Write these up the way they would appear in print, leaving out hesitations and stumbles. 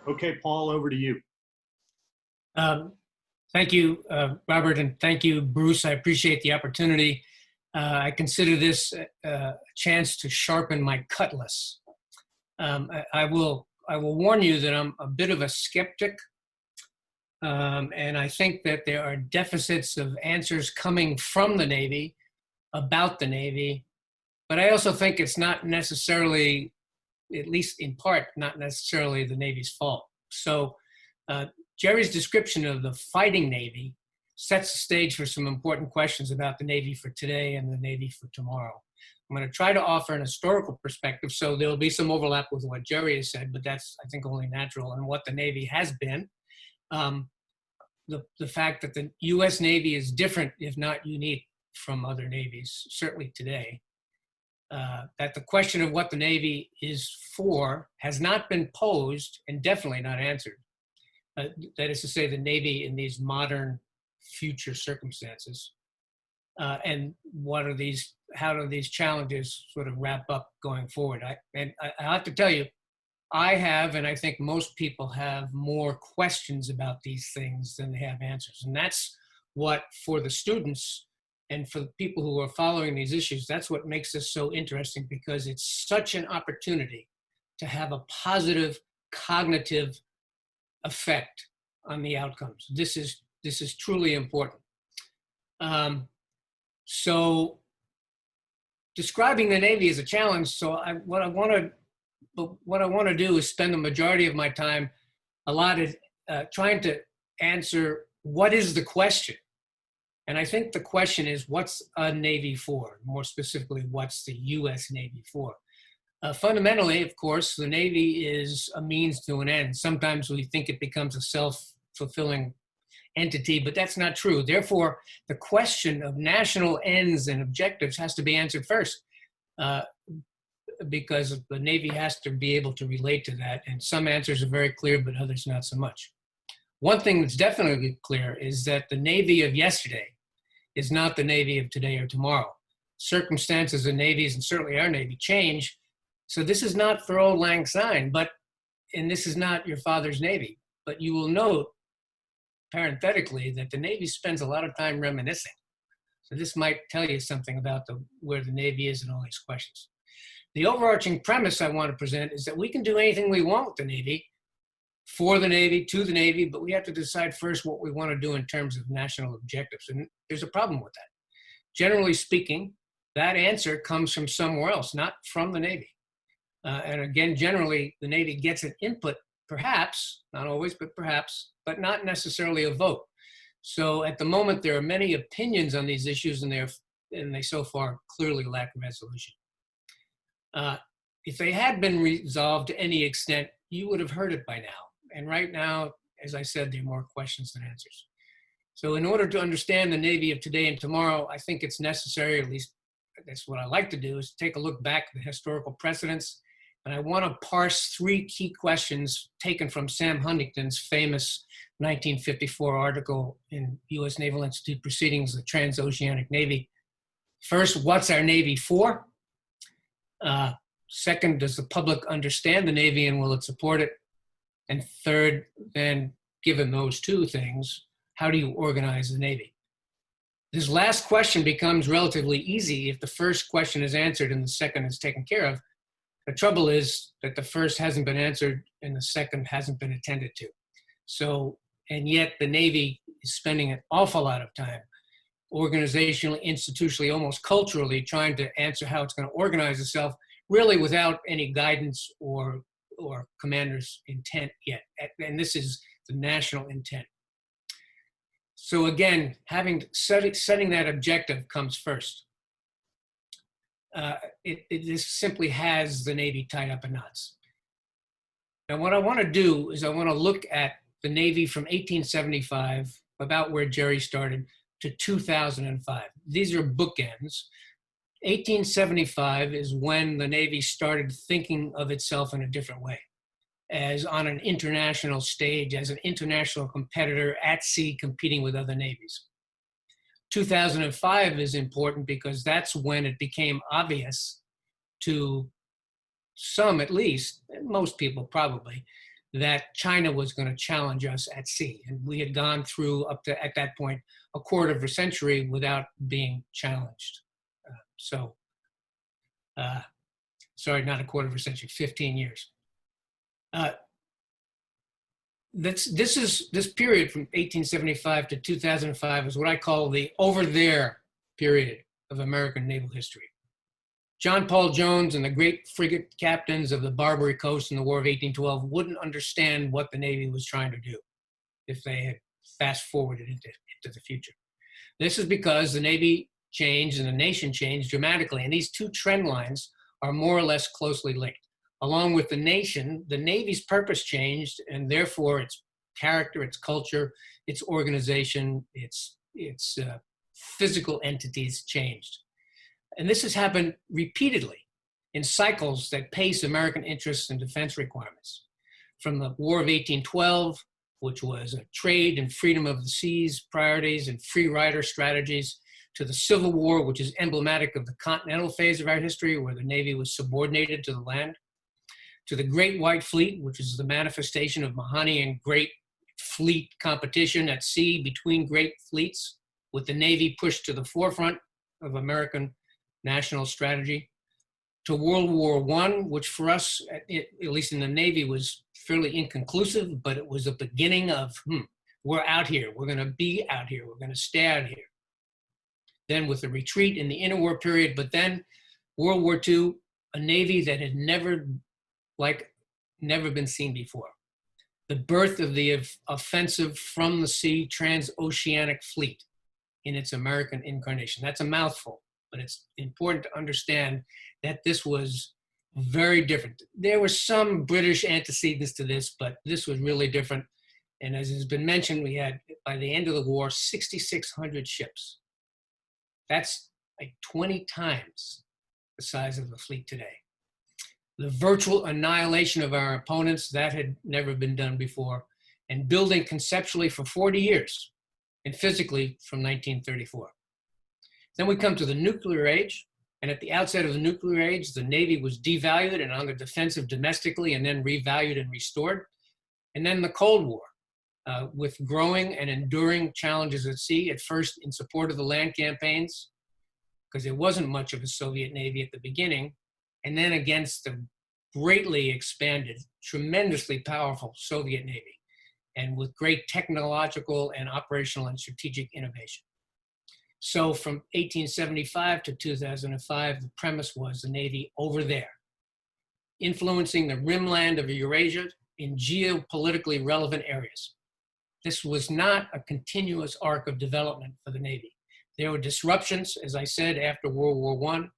Okay, Paul, over to you. Um, Thank you, Robert, and thank you, Bruce. I appreciate the opportunity. I consider this a chance to sharpen my cutlass. I will warn you that I'm a bit of a skeptic, and I think that there are deficits of answers coming from the Navy about the Navy, but I also think it's not necessarily, at least in part, not necessarily the Navy's fault. So Jerry's description of the fighting Navy sets the stage for some important questions about the Navy for today and the Navy for tomorrow. I'm going to try to offer an historical perspective, so there'll be some overlap with what Jerry has said, but that's, I think, only natural, and what the Navy has been. The fact that the U.S. Navy is different, if not unique, from other navies, certainly today. That the question of what the Navy is for has not been posed and definitely not answered. That is to say, the Navy in these modern future circumstances. And how do these challenges sort of wrap up going forward? I have to tell you, I have, and I think most people have, more questions about these things than they have answers. And that's what, for the students and for the people who are following these issues, that's what makes this so interesting, because it's such an opportunity to have a positive cognitive effect on the outcomes. This is truly important. So describing the Navy as a challenge, so what I want to do is spend the majority of my time allotted trying to answer what is the question. And I think the question is, what's a Navy for? More specifically, what's the U.S. Navy for? Fundamentally, of course, the Navy is a means to an end. Sometimes we think it becomes a self-fulfilling entity, but that's not true. Therefore, the question of national ends and objectives has to be answered first, because the Navy has to be able to relate to that. And some answers are very clear, but others not so much. One thing that's definitely clear is that the Navy of yesterday is not the Navy of today or tomorrow. Circumstances in navies, and certainly our Navy, change. So this is not for old lang syne, and this is not your father's Navy. But you will note, parenthetically, that the Navy spends a lot of time reminiscing. So this might tell you something about where the Navy is in all these questions. The overarching premise I want to present is that we can do anything we want with the Navy, for the Navy, to the Navy, but we have to decide first what we want to do in terms of national objectives. And there's a problem with that. Generally speaking, that answer comes from somewhere else, not from the Navy. And again, generally, the Navy gets an input, perhaps, not always, but perhaps, but not necessarily a vote. So at the moment, there are many opinions on these issues, and they so far clearly lack resolution. If they had been resolved to any extent, you would have heard it by now. And right now, as I said, there are more questions than answers. So in order to understand the Navy of today and tomorrow, I think it's necessary, at least that's what I like to do, is take a look back at the historical precedents. And I want to parse three key questions taken from Sam Huntington's famous 1954 article in U.S. Naval Institute Proceedings, The Transoceanic Navy. First, what's our Navy for? Second, does the public understand the Navy and will it support it? And third, then, given those two things, how do you organize the Navy? This last question becomes relatively easy if the first question is answered and the second is taken care of. The trouble is that the first hasn't been answered and the second hasn't been attended to. So, and yet the Navy is spending an awful lot of time, organizationally, institutionally, almost culturally, trying to answer how it's going to organize itself, really without any guidance or commander's intent yet. And this is the national intent. So again, setting that objective comes first. It just simply has the Navy tied up in knots. Now, what I want to do is I want to look at the Navy from 1875, about where Jerry started, to 2005. These are bookends. 1875 is when the Navy started thinking of itself in a different way, as on an international stage, as an international competitor at sea competing with other navies. 2005 is important because that's when it became obvious to some, at least, and most people probably, that China was going to challenge us at sea. And we had gone through up to, at that point, a quarter of a century without being challenged. Sorry, not a quarter of a century, 15 years. This period from 1875 to 2005 is what I call the over there period of American naval history. John Paul Jones and the great frigate captains of the Barbary Coast in the War of 1812 wouldn't understand what the Navy was trying to do if they had fast forwarded into the future. This is because the Navy changed and the nation changed dramatically, and these two trend lines are more or less closely linked. Along with the nation, the Navy's purpose changed, and therefore its character, its culture, its organization, its physical entities changed. And this has happened repeatedly in cycles that pace American interests and defense requirements. From the War of 1812, which was a trade and freedom of the seas priorities and free rider strategies, to the Civil War, which is emblematic of the continental phase of our history, where the Navy was subordinated to the land, to the Great White Fleet, which is the manifestation of Mahanian great fleet competition at sea between great fleets, with the Navy pushed to the forefront of American national strategy, to World War I, which for us, at least in the Navy, was fairly inconclusive, but it was a beginning of, we're out here, we're gonna be out here, we're gonna stay out here. Then with the retreat in the interwar period, but then World War II, a Navy that had never been seen before. The birth of the offensive from the sea transoceanic fleet in its American incarnation. That's a mouthful, but it's important to understand that this was very different. There were some British antecedents to this, but this was really different. And as has been mentioned, we had, by the end of the war, 6,600 ships. That's like 20 times the size of the fleet today. The virtual annihilation of our opponents, that had never been done before, and building conceptually for 40 years and physically from 1934. Then we come to the nuclear age, and at the outset of the nuclear age, the Navy was devalued and on the defensive domestically and then revalued and restored. And then the Cold War, with growing and enduring challenges at sea, at first in support of the land campaigns, because there wasn't much of a Soviet Navy at the beginning, and then against the greatly expanded, tremendously powerful Soviet Navy, and with great technological and operational and strategic innovation. So from 1875 to 2005, the premise was the Navy over there, influencing the rimland of Eurasia in geopolitically relevant areas. This was not a continuous arc of development for the Navy. There were disruptions, as I said, after World War I,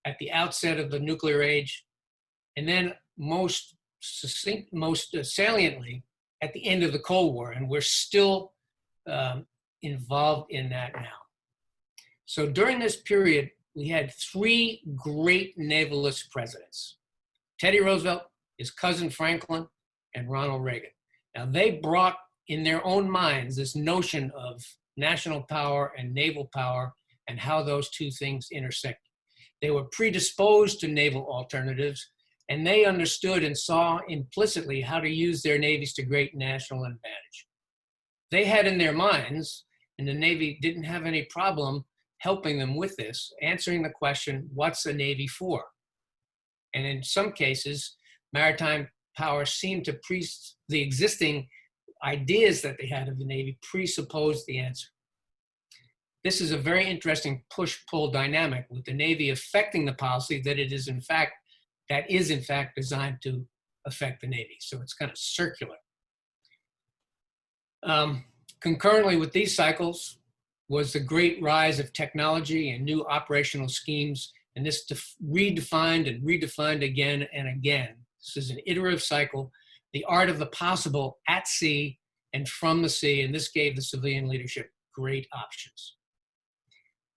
at the outset of the nuclear age, and then most saliently at the end of the Cold War, and we're still involved in that now. So during this period, we had three great navalist presidents: Teddy Roosevelt, his cousin Franklin, and Ronald Reagan. Now they brought in their own minds this notion of national power and naval power and how those two things intersect. They were predisposed to naval alternatives, and they understood and saw implicitly how to use their navies to great national advantage. They had in their minds, and the Navy didn't have any problem helping them with this, answering the question, what's a Navy for? And in some cases, maritime power seemed to the existing ideas that they had of the Navy presupposed the answer. This is a very interesting push-pull dynamic with the Navy affecting the policy that is in fact designed to affect the Navy. So it's kind of circular. Concurrently with these cycles was the great rise of technology and new operational schemes, and this redefined and redefined again and again. This is an iterative cycle, the art of the possible at sea and from the sea, and this gave the civilian leadership great options.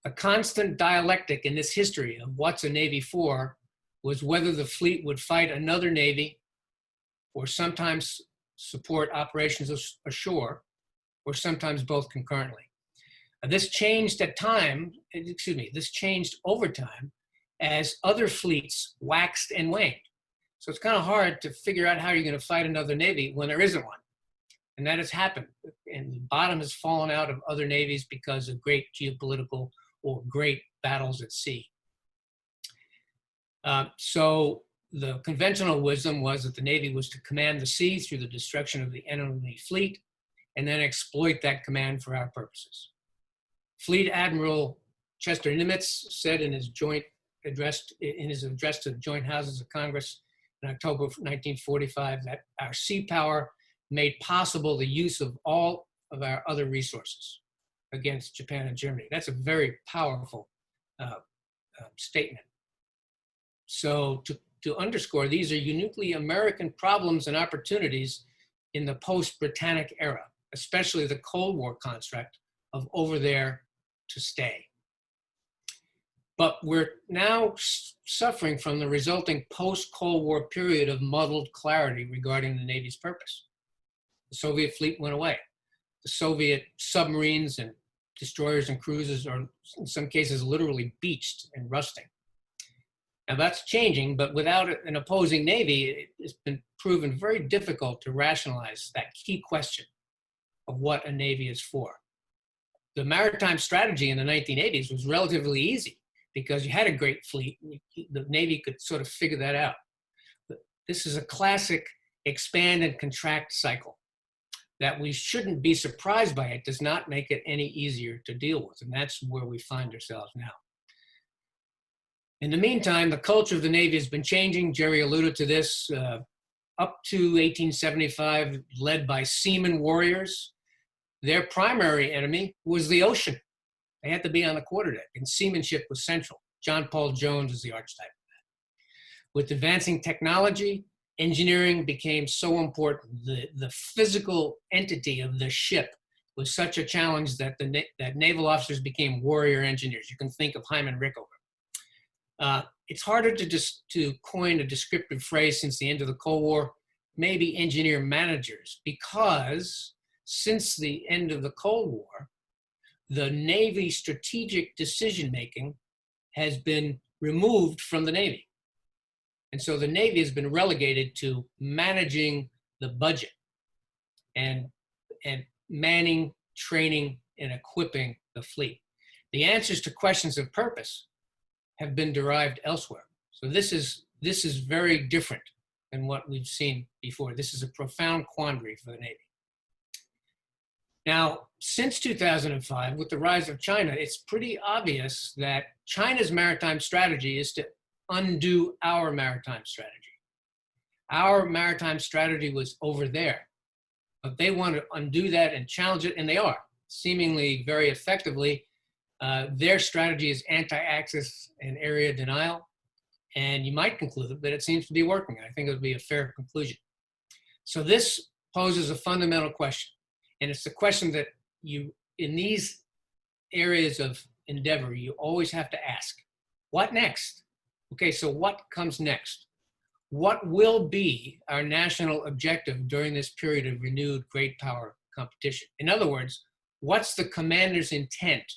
A constant dialectic in this history of what's a Navy for was whether the fleet would fight another Navy or sometimes support operations ashore, or sometimes both concurrently. This changed over time as other fleets waxed and waned. So it's kind of hard to figure out how you're going to fight another navy when there isn't one. And that has happened. And the bottom has fallen out of other navies because of great geopolitical or great battles at sea. So the conventional wisdom was that the Navy was to command the sea through the destruction of the enemy fleet and then exploit that command for our purposes. Fleet Admiral Chester Nimitz said in his address to the Joint Houses of Congress in October of 1945 that our sea power made possible the use of all of our other resources against Japan and Germany. That's a very powerful statement. So to underscore, these are uniquely American problems and opportunities in the post-Britannic era, especially the Cold War construct of over there to stay. But we're now suffering from the resulting post-Cold War period of muddled clarity regarding the Navy's purpose. The Soviet fleet went away. The Soviet submarines and destroyers and cruisers are in some cases literally beached and rusting. Now that's changing, but without an opposing Navy, it's been proven very difficult to rationalize that key question of what a Navy is for. The maritime strategy in the 1980s was relatively easy because you had a great fleet, and the Navy could sort of figure that out. But this is a classic expand and contract cycle that we shouldn't be surprised by. It does not make it any easier to deal with, and that's where we find ourselves now. In the meantime, the culture of the Navy has been changing. Jerry alluded to this. Up to 1875, led by seaman warriors, their primary enemy was the ocean. They had to be on the quarterdeck, and seamanship was central. John Paul Jones is the archetype of that. With advancing technology, engineering became so important. The physical entity of the ship was such a challenge that that naval officers became warrior engineers. You can think of Hyman Rickover. It's harder to coin a descriptive phrase since the end of the Cold War, maybe engineer managers, because since the end of the Cold War, the Navy strategic decision-making has been removed from the Navy. And so the Navy has been relegated to managing the budget and manning, training, and equipping the fleet. The answers to questions of purpose have been derived elsewhere. So this is very different than what we've seen before. This is a profound quandary for the Navy. Now, since 2005, with the rise of China, it's pretty obvious that China's maritime strategy is to undo our maritime strategy. Our maritime strategy was over there, but they want to undo that and challenge it, and they are, seemingly very effectively. Their strategy is anti-axis and area denial, and you might conclude that it seems to be working. I think it would be a fair conclusion. So this poses a fundamental question, and it's the question that you, in these areas of endeavor, you always have to ask, what next? Okay, so what comes next? What will be our national objective during this period of renewed great power competition? In other words, what's the commander's intent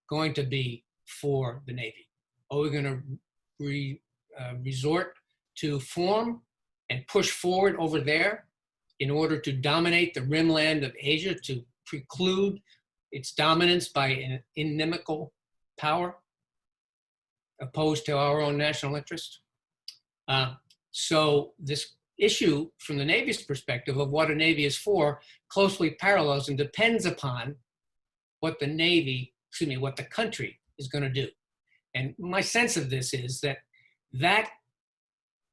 going to be for the Navy? Are we going to resort to form and push forward over there in order to dominate the rimland of Asia, to preclude its dominance by an inimical power opposed to our own national interest? So this issue from the Navy's perspective of what a Navy is for closely parallels and depends upon what what the country is going to do. And my sense of this is that that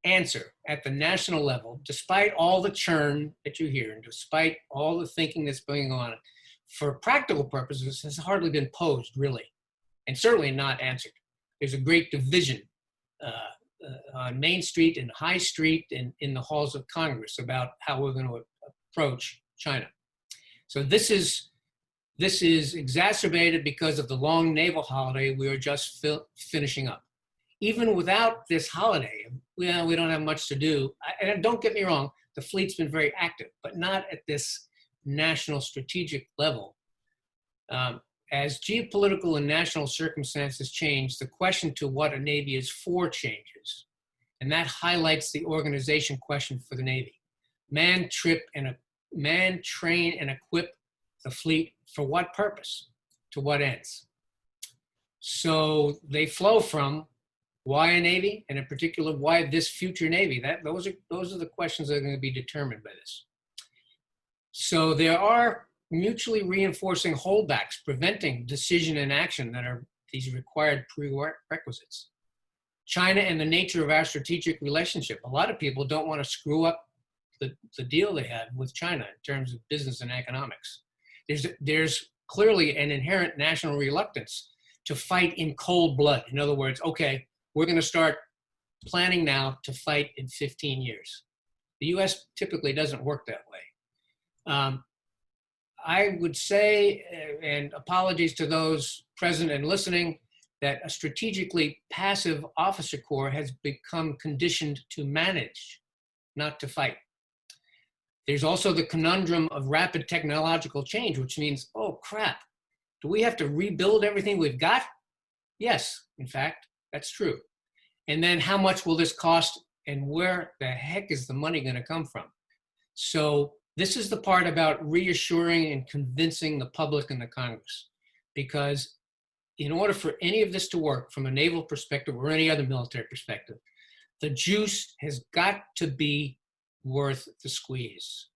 answer at the national level, despite all the churn that you hear and despite all the thinking that's going on, for practical purposes has hardly been posed, really, and certainly not answered. There's a great division on Main Street and High Street and in the halls of Congress about how we're going to approach China. So this is exacerbated because of the long naval holiday we are just finishing up. Even without this holiday, we don't have much to do. And don't get me wrong, the fleet's been very active, but not at this national strategic level. As geopolitical and national circumstances change, the question to what a Navy is for changes. And that highlights the organization question for the Navy. Man, train, and equip the fleet for what purpose? To what ends? So they flow from why a Navy, and in particular, why this future Navy? Those are the questions that are going to be determined by this. So there are mutually reinforcing holdbacks preventing decision and action that are these required prerequisites. China and the nature of our strategic relationship. A lot of people don't want to screw up the deal they have with China in terms of business and economics. There's clearly an inherent national reluctance to fight in cold blood. In other words, okay, we're going to start planning now to fight in 15 years. The US typically doesn't work that way. I would say, and apologies to those present and listening, that a strategically passive officer corps has become conditioned to manage, not to fight. There's also the conundrum of rapid technological change, which means, oh crap, do we have to rebuild everything we've got? Yes, in fact, that's true. And then how much will this cost, and where the heck is the money going to come from? So this is the part about reassuring and convincing the public and the Congress, because in order for any of this to work from a naval perspective or any other military perspective, the juice has got to be worth the squeeze.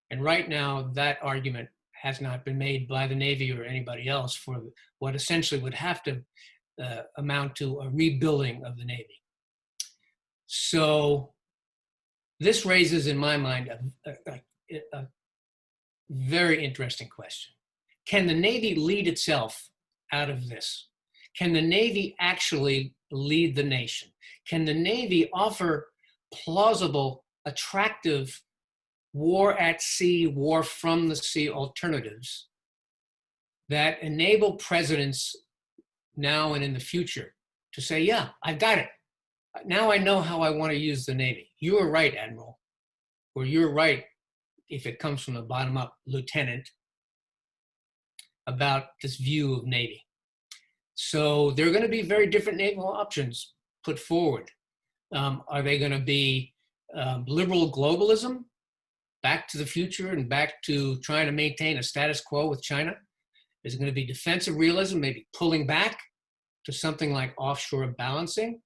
And right now, that argument has not been made by the Navy or anybody else for what essentially would have to amount to a rebuilding of the Navy. So this raises, in my mind, a very interesting question. Can the Navy lead itself out of this? Can the Navy actually lead the nation? Can the Navy offer plausible, attractive war at sea, war from the sea alternatives that enable presidents now and in the future to say, yeah, I've got it. Now I know how I want to use the Navy. You are right, Admiral, or you're right, if it comes from the bottom up, Lieutenant, about this view of Navy. So there are going to be very different naval options put forward. Are they going to be liberal globalism, back to the future and back to trying to maintain a status quo with China? Is it going to be defensive realism, maybe pulling back to something like offshore balancing?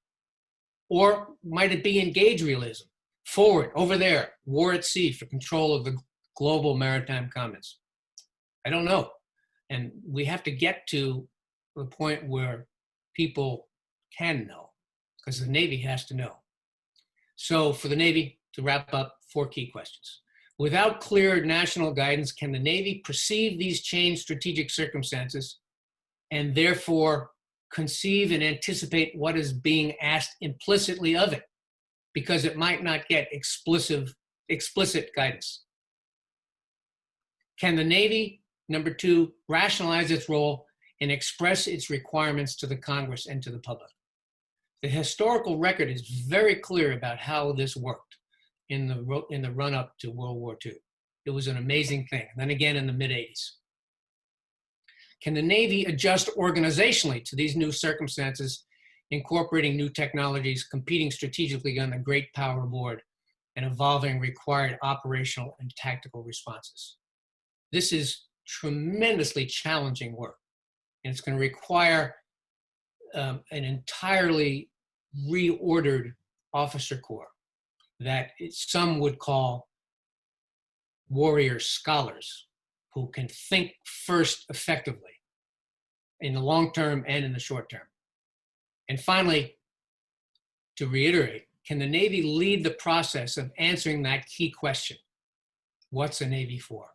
Or might it be engage realism, forward, over there, war at sea for control of the global maritime commons? I don't know. And we have to get to the point where people can know, because the Navy has to know. So for the Navy, to wrap up, 4 key questions. Without clear national guidance, can the Navy perceive these changed strategic circumstances and therefore conceive and anticipate what is being asked implicitly of it, because it might not get explicit guidance? Can the Navy, number 2, rationalize its role and express its requirements to the Congress and to the public? The historical record is very clear about how this worked in the run-up to World War II. It was an amazing thing. And then again in the mid-'80s. Can the Navy adjust organizationally to these new circumstances, incorporating new technologies, competing strategically on the great power board, and evolving required operational and tactical responses? This is tremendously challenging work, and it's going to require an entirely reordered officer corps that some would call warrior scholars who can think first effectively in the long term and in the short term. And finally, to reiterate, can the Navy lead the process of answering that key question? What's a Navy for?